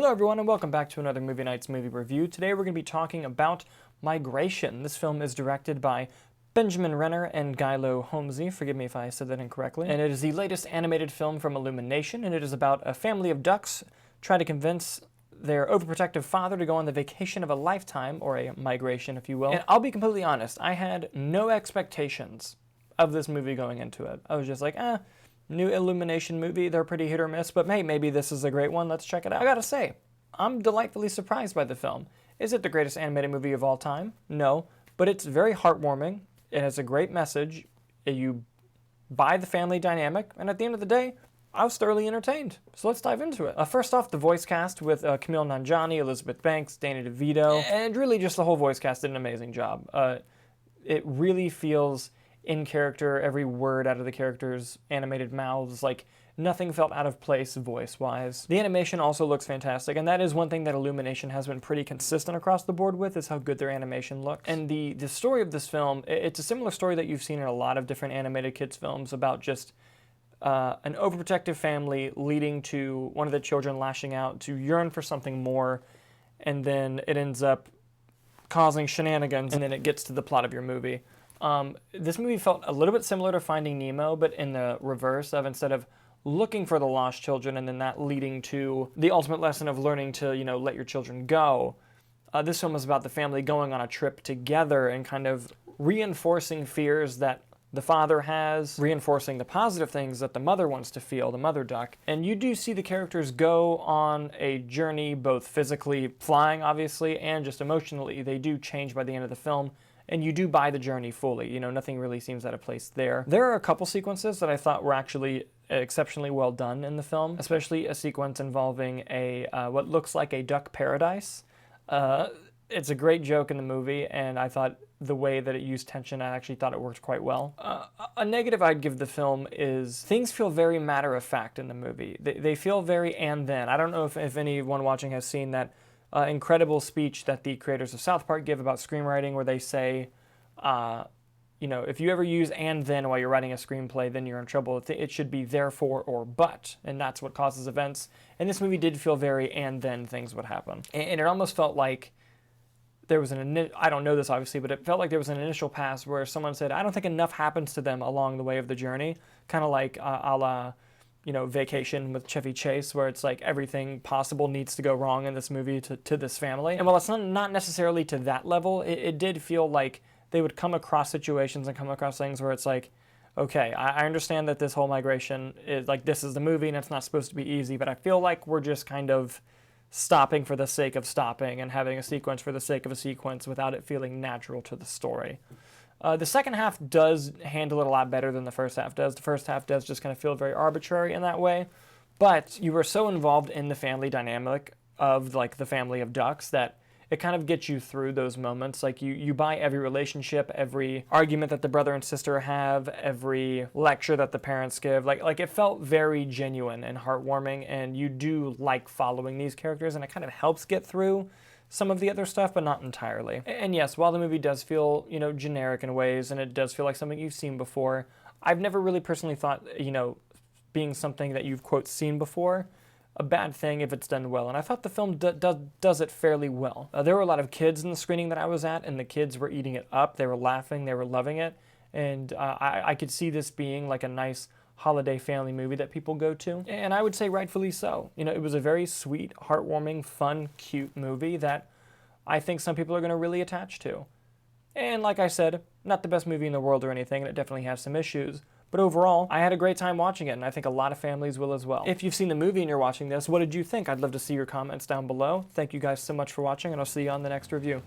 Hello everyone and welcome back to another Movie Nights movie review. Today we're going to be talking about Migration. This film is directed by Benjamin Renner and Guylo Homsy, forgive me if I said that incorrectly, and it is the latest animated film from Illumination, and it is about a family of ducks trying to convince their overprotective father to go on the vacation of a lifetime, or a migration if you will. And I'll be completely honest, I had no expectations of this movie going into it. I was just like, new Illumination movie, they're pretty hit or miss, but hey, maybe this is a great one, let's check it out. I gotta say, I'm delightfully surprised by the film. Is it the greatest animated movie of all time? No, but it's very heartwarming, it has a great message, you buy the family dynamic, and at the end of the day, I was thoroughly entertained. So let's dive into it. First off, the voice cast with Camille Nanjiani, Elizabeth Banks, Danny DeVito, and really just the whole voice cast did an amazing job. It really feels in character, every word out of the characters' animated mouths, like nothing felt out of place voice-wise. The animation also looks fantastic, and that is one thing that Illumination has been pretty consistent across the board with, is how good their animation looks. And the story of this film, it's a similar story that you've seen in a lot of different animated kids films about just an overprotective family leading to one of the children lashing out to yearn for something more, and then it ends up causing shenanigans, and then it gets to the plot of your movie. This movie felt a little bit similar to Finding Nemo, but in the reverse of, instead of looking for the lost children and then that leading to the ultimate lesson of learning to, let your children go, this film is about the family going on a trip together and kind of reinforcing fears that the father has, reinforcing the positive things that the mother wants to feel, the mother duck. And you do see the characters go on a journey, both physically, flying obviously, and just emotionally. They do change by the end of the film. And you do buy the journey fully. Nothing really seems out of place there. There are a couple sequences that I thought were actually exceptionally well done in the film, especially a sequence involving a what looks like a duck paradise. It's a great joke in the movie, and I thought the way that it used tension, I actually thought it worked quite well. A negative I'd give the film is things feel very matter-of-fact in the movie. They feel very and then. I don't know if anyone watching has seen that incredible speech that the creators of South Park give about screenwriting, where they say, if you ever use and then while you're writing a screenplay, then you're in trouble. It should be therefore or but, and that's what causes events. And this movie did feel very and then things would happen. And it almost felt like there was I don't know this obviously, but it felt like there was an initial pass where someone said, I don't think enough happens to them along the way of the journey, kind of like a la Vacation with Chevy Chase, where it's like everything possible needs to go wrong in this movie to this family. And while it's not necessarily to that level, it did feel like they would come across situations and come across things where it's like, okay, I understand that this whole migration is like, this is the movie and it's not supposed to be easy, but I feel like we're just kind of stopping for the sake of stopping and having a sequence for the sake of a sequence without it feeling natural to the story. The second half does handle it a lot better than the first half does. The first half does just kind of feel very arbitrary in that way, but you were so involved in the family dynamic of like the family of ducks that it kind of gets you through those moments. Like you buy every relationship, every argument that the brother and sister have, every lecture that the parents give. Like it felt very genuine and heartwarming, and you do like following these characters, and it kind of helps get through some of the other stuff, but not entirely. And yes, while the movie does feel, generic in ways, and it does feel like something you've seen before, I've never really personally thought, being something that you've, quote, seen before, a bad thing if it's done well. And I thought the film does it fairly well. There were a lot of kids in the screening that I was at, and the kids were eating it up. They were laughing, they were loving it. And I could see this being like a nice holiday family movie that people go to, and I would say rightfully so. It was a very sweet, heartwarming, fun, cute movie that I think some people are going to really attach to. And like I said, not the best movie in the world or anything, and it definitely has some issues, but overall, I had a great time watching it, and I think a lot of families will as well. If you've seen the movie and you're watching this, what did you think? I'd love to see your comments down below. Thank you guys so much for watching, and I'll see you on the next review.